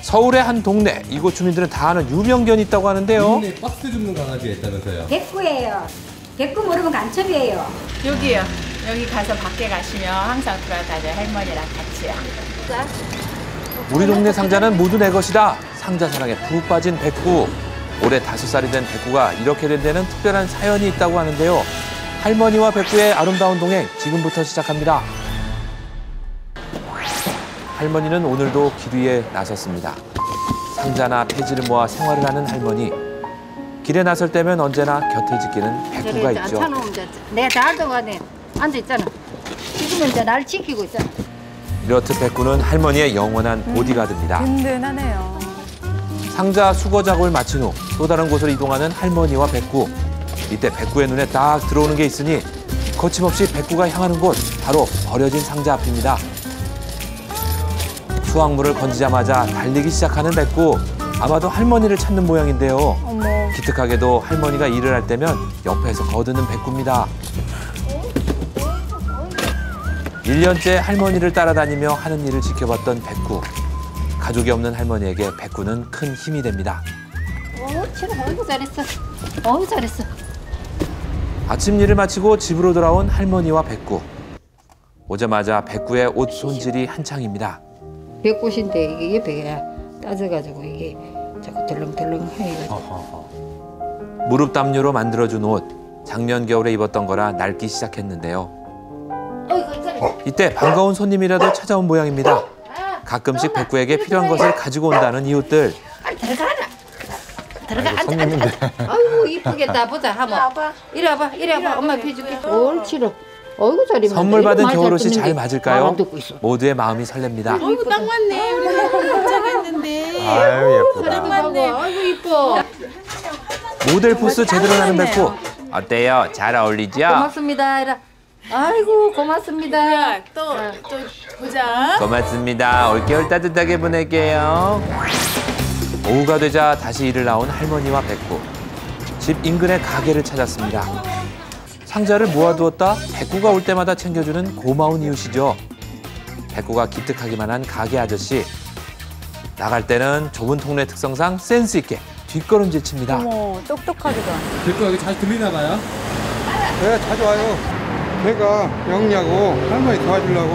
서울의 한 동네, 이곳 주민들은 다 아는 유명견이 있다고 하는데요. 동네 박스 줍는 강아지가 있다면서요? 백구예요. 백구 모르면 간첩이에요. 여기요. 여기 가서 밖에 가시면 항상 돌아다녀요. 할머니랑 같이요. 우리 동네 상자는 모두 내 것이다. 상자 사랑에 푹 빠진 백구. 올해 5살이 된 백구가 이렇게 된 데는 특별한 사연이 있다고 하는데요. 할머니와 백구의 아름다운 동행 지금부터 시작합니다. 할머니는 오늘도 길 위에 나섰습니다. 상자나 폐지를 모아 생활을 하는 할머니. 길에 나설 때면 언제나 곁을 지키는 백구가 있죠. 내가 잘 도가네. 앉아있잖아. 지금은 이제 날 지키고 있잖아. 이렇듯 백구는 할머니의 영원한 보디가드입니다. 든든하네요. 상자 수거 작업을 마친 후 또 다른 곳으로 이동하는 할머니와 백구. 이때 백구의 눈에 딱 들어오는 게 있으니 거침없이 백구가 향하는 곳, 바로 버려진 상자 앞입니다. 수확물을 건지자마자 달리기 시작하는 백구. 아마도 할머니를 찾는 모양인데요. 어머. 기특하게도 할머니가 일을 할 때면 옆에서 거드는 백구입니다. 1년째 할머니를 따라다니며 하는 일을 지켜봤던 백구. 가족이 없는 할머니에게 백구는 큰 힘이 됩니다. 어이구 잘했어. 어이구 잘했어. 아침 일을 마치고 집으로 돌아온 할머니와 백구. 오자마자 백구의 옷 손질이 한창입니다. 백구신데 이게 옆에 따져가지고 이게 자꾸 덜렁덜렁 해가지고. 무릎 담요로 만들어준 옷. 작년 겨울에 입었던 거라 낡기 시작했는데요. 이때 반가운 손님이라도 찾아온 모양입니다. 가끔씩 백구에게 필요한 것을 가지고 온다는 이웃들. 들어가라. 들어가 앉아. 아이고 이쁘겠다. 보자 한번. 이리 와봐. 엄마 펴줄게. 옳지로. 어이구 잘 입는다. 선물 받은 겨울옷이 잘 맞을까요? 모두의 마음이 설렙니다. 어이구 딱 맞네. 우리 괜찮았는데. 아유 예쁘다. 딱 맞네. 아이고 이뻐. 모델 포스 제대로 하는 백구. 어때요? 잘 어울리죠? 고맙습니다. 이라. 아이고 고맙습니다. 또 보자. 고맙습니다. 올겨울 따뜻하게 보낼게요. 오후가 되자 다시 일을 나온 할머니와 백구. 집 인근의 가게를 찾았습니다. 상자를 모아두었다 백구가 올 때마다 챙겨주는 고마운 이웃이죠. 백구가 기특하기만 한 가게 아저씨. 나갈 때는 좁은 통로의 특성상 센스 있게 뒷걸음질 칩니다. 어머, 똑똑하기도 하네. 백구 여기 잘 들리나 봐요? 네, 자주 와요. 제가 영리하고 할머니 도와주려고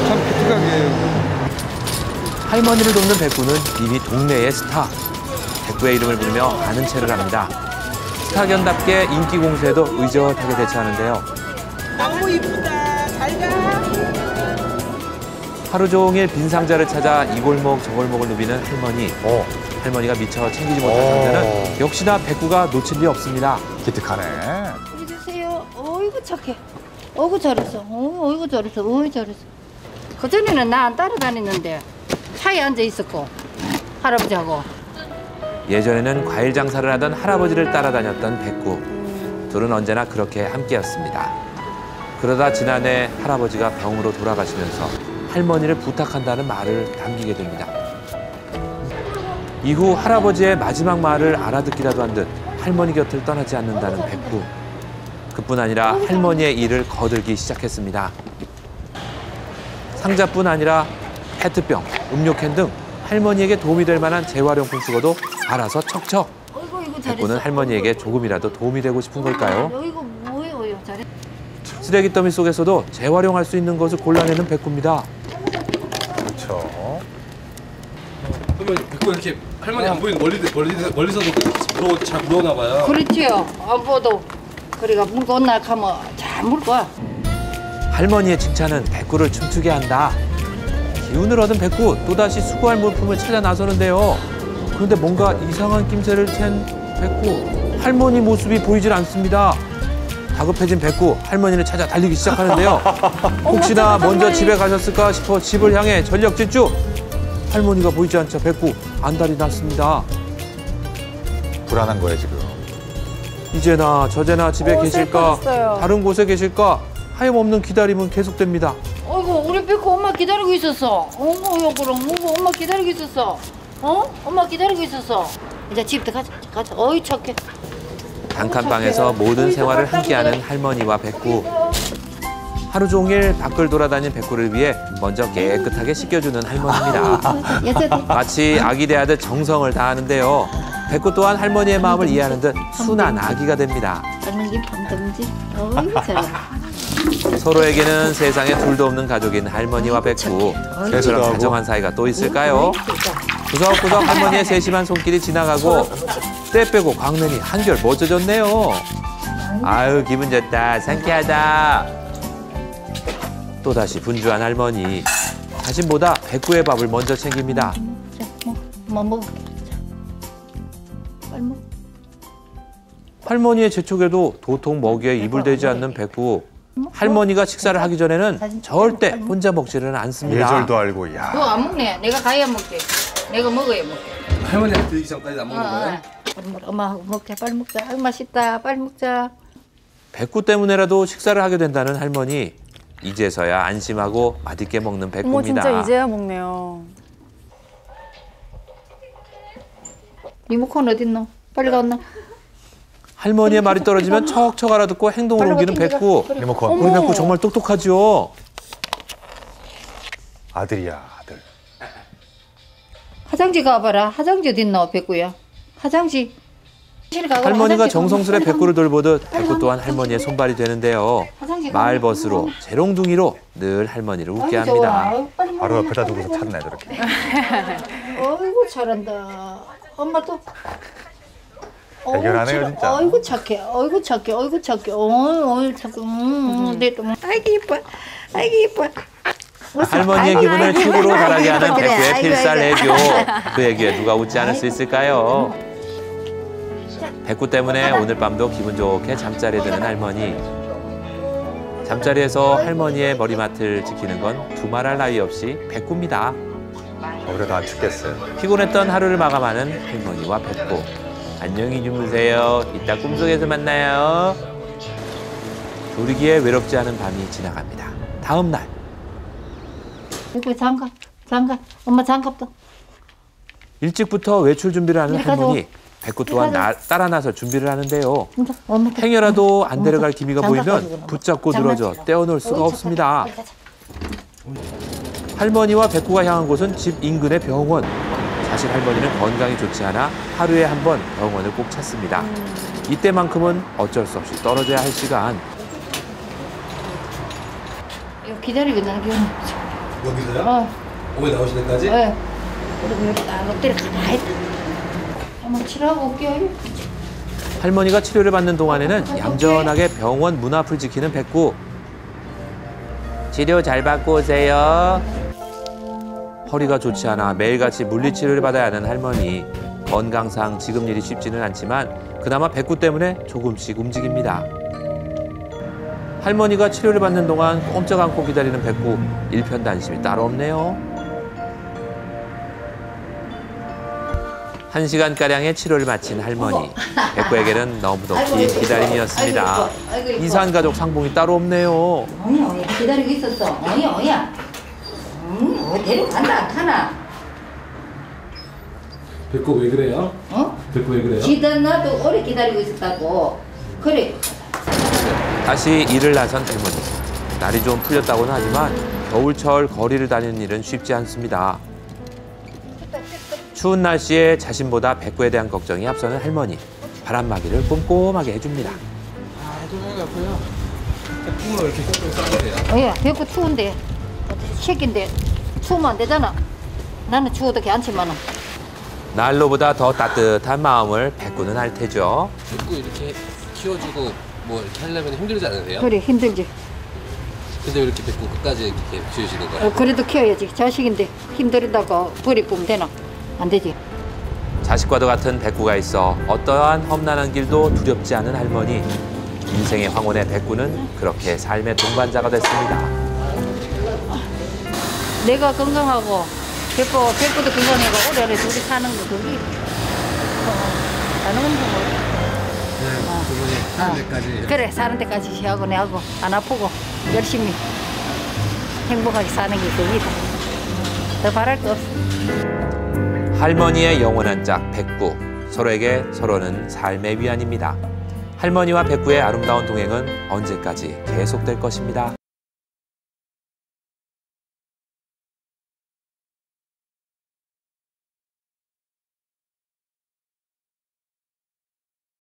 참 기특하게 해요. 할머니를 돕는 백구는 이미 동네의 스타. 백구의 이름을 부르며 아는 체를 합니다. 스타견답게 인기 공세에도 의젓하게 대처하는데요. 너무 이쁘다. 잘 가. 하루 종일 빈 상자를 찾아 이 골목 저 골목을 누비는 할머니. 할머니가 미처 챙기지 못한 상자는 역시나 백구가 놓칠 리 없습니다. 기특하네. 이리 주세요. 어이구 착해. 어이구 잘했어. 어이구 잘했어. 어이구 잘했어. 그전에는 나 안 따라다녔는데 차에 앉아 있었고 할아버지하고. 예전에는 과일 장사를 하던 할아버지를 따라다녔던 백구. 둘은 언제나 그렇게 함께였습니다. 그러다 지난해 할아버지가 병으로 돌아가시면서 할머니를 부탁한다는 말을 남기게 됩니다. 이후 할아버지의 마지막 말을 알아듣기라도 한 듯 할머니 곁을 떠나지 않는다는 백구. 그뿐 아니라 할머니의 일을 거들기 시작했습니다. 상자뿐 아니라 페트병, 음료캔 등 할머니에게 도움이 될 만한 재활용품 쓰고도 알아서 척척. 백구는 할머니에게 조금이라도 도움이 되고 싶은 걸까요? 이거 뭐예요? 잘했어. 쓰레기 더미 속에서도 재활용할 수 있는 것을 골라내는 백구입니다. 그렇죠. 그러면 백구 이렇게 할머니 안 보이는 멀리서도 잘 물어오나 봐요. 그렇지요. 안 보도. 그러니까 물고 온 날 가면 잘 물고 와. 할머니의 칭찬은 백구를 춤추게 한다. 기운을 얻은 백구, 또다시 수거할 물품을 찾아 나서는데요. 그런데 뭔가 이상한 낌새를 챈 백구. 할머니 모습이 보이질 않습니다. 다급해진 백구, 할머니를 찾아 달리기 시작하는데요. 혹시나 먼저 집에 가셨을까 싶어 집을 향해 전력 질주. 할머니가 보이지 않자 백구 안달이 났습니다. 불안한 거예요 지금. 이제나 저제나 집에 계실까, 슬펐어요. 다른 곳에 계실까, 하염없는 기다림은 계속됩니다. 어이구 우리 백호 엄마 기다리고 있었어. 어머 그럼 엄마 기다리고 있었어. 엄마 기다리고 있었어. 이제 집에 가자. 어이 착해. 단칸방에서 모든 생활을 함께하는 할머니와 백구. 하루 종일 밖을 돌아다닌 백구를 위해 먼저 깨끗하게 씻겨주는 할머니입니다. 여자들 마치 아기 대하듯 정성을 다하는데요. 백구 또한 할머니의 마음을 이해하는 듯 순한 아기가 됩니다. 할머니 밤동지. 어이구 잘해. 서로에게는 세상에 둘도 없는 가족인 할머니와 백구. 그런 다정한 사이가 또 있을까요? 구석구석 할머니의 세심한 손길이 지나가고 때 빼고 광면이 한결 멋져졌네요. 아유 기분 좋다, 상쾌하다. 또다시 분주한 할머니. 자신보다 백구의 밥을 먼저 챙깁니다. 자, 뭐 먹어. 빨리 먹어. 할머니의 재촉에도 도통 먹이에 입을 대지 않는 백구. 할머니가 식사를 하기 전에는 절대 혼자 먹지는 않습니다. 예절도 알고, 야. 너 안 먹네. 내가 가야 먹게. 내가 먹어야 먹게. 할머니한테 드리기 전까지 안 먹는 거예요? 빨리 먹어. 엄마 먹게. 빨리 먹자. 아유 맛있다. 빨리 먹자. 백구 때문에라도 식사를 하게 된다는 할머니. 이제서야 안심하고 맛있게 먹는 어머 백구입니다. 진짜 이제야 먹네요. 리모컨 어딨노? 빨리 갔나? 할머니의 말이 떨어지면 척척 알아듣고 행동을 옮기는 백구. 리모컨. 우리 백구 정말 똑똑하죠. 아들이야, 아들. 화장지 가봐라. 화장지 어딨노? 백구야. 화장지. 할머니가 정성스레 백구를 돌보듯 백구 또한 할머니의 손발이 되는데요. 말벗으로 재롱둥이로 늘 할머니를 웃게 합니다. 바로 옆에다 두고서 찾네, 저렇게. 어이구 잘한다. 엄마 또. 해결하네요, 진짜. 어이구 착해. 어이구 착해. 어이구 착해. 어이구 착해. 내 또. 아이고 이뻐. 아이고 이뻐. 할머니의 기분을 축으로 달하게 하는 백구의 필살 애교. 그 애교에 누가 웃지 않을 수 있을까요? 백구 때문에 오늘 밤도 기분 좋게 잠자리에 드는 할머니. 잠자리에서 할머니의 머리맡을 지키는 건 두말할 나위 없이 백구입니다. 그래도 안 춥겠어요. 피곤했던 하루를 마감하는 할머니와 백구. 안녕히 주무세요. 이따 꿈속에서 만나요. 졸이기에 외롭지 않은 밤이 지나갑니다. 다음 날. 백구 장갑. 장갑. 엄마 장갑도. 일찍부터 외출 준비를 하는 이리 가져. 할머니. 백구 또한 따라 나서 준비를 하는데요. 진짜 엄마. 행여라도 안 데려갈 기미가 장갑 보이면 가지고 붙잡고 장난치지 늘어져 마. 떼어놓을 수가 어이, 없습니다. 빨리 가자. 할머니와 백구가 향한 곳은 집 인근의 병원. 사실 할머니는 건강이 좋지 않아 하루에 한 번 병원을 꼭 찾습니다. 이때만큼은 어쩔 수 없이 떨어져야 할 시간. 이거 기다리고 있는 게. 여기서요? 어머니 나오실 때까지? 네. 그리고 여기 딱 엎드려 가만히 있다. 한번 치료하고 올게요. 할머니가 치료를 받는 동안에는 얌전하게 병원 문 앞을 지키는 백구. 치료 잘 받고 오세요. 허리가 좋지 않아 매일같이 물리치료를 받아야 하는 할머니. 건강상 지금 일이 쉽지는 않지만 그나마 백구 때문에 조금씩 움직입니다. 할머니가 치료를 받는 동안 꼼짝 않고 기다리는 백구. 일편단심이 따로 없네요. 1시간가량의 치료를 마친 할머니. 백구에게는 너무도 긴 기다림이었습니다. 이산 가족 상봉이 따로 없네요. 어이 기다리고 있었어. 어이야. 데려간다 가나. 백구 왜 그래요? 어? 백구 왜 그래요? 지다 나도 오래 기다리고 있었다고. 그래. 다시 일을 나선 할머니. 날이 좀 풀렸다고는 하지만 겨울철 거리를 다니는 일은 쉽지 않습니다. 추운 날씨에 자신보다 백구에 대한 걱정이 앞서는 할머니. 바람막이를 꼼꼼하게 해줍니다. 백구는 이렇게 꽁꽁 싸주세요. 어이야 배고 추운데 새끼인데 추우면 안 되잖아. 나는 추워도 괜찮지만은. 난로보다 더 따뜻한 마음을 백구는 알 테죠. 백구 이렇게 키워주고 뭐 이렇게 하려면 힘들지 않으세요? 그래 힘들지. 근데 왜 이렇게 백구 끝까지 이렇게 키우시는 거예요? 그래도 키워야지. 자식인데 힘들다고 버리면 되나? 안 되지. 자식과도 같은 백구가 있어 어떠한 험난한 길도 두렵지 않은 할머니. 인생의 황혼의 백구는 그렇게 삶의 동반자가 됐습니다. 내가 건강하고 백구도 건강하고 오래오래 둘이 사는 거 그게 사는 건 뭐. 두 분이 사는 데까지. 그래 사는 데까지 하고 내하고 안 아프고 열심히 행복하게 사는 게 그게다. 더 바랄 거 없어. 할머니의 영원한 짝 백구. 서로에게 서로는 삶의 위안입니다. 할머니와 백구의 아름다운 동행은 언제까지 계속될 것입니다.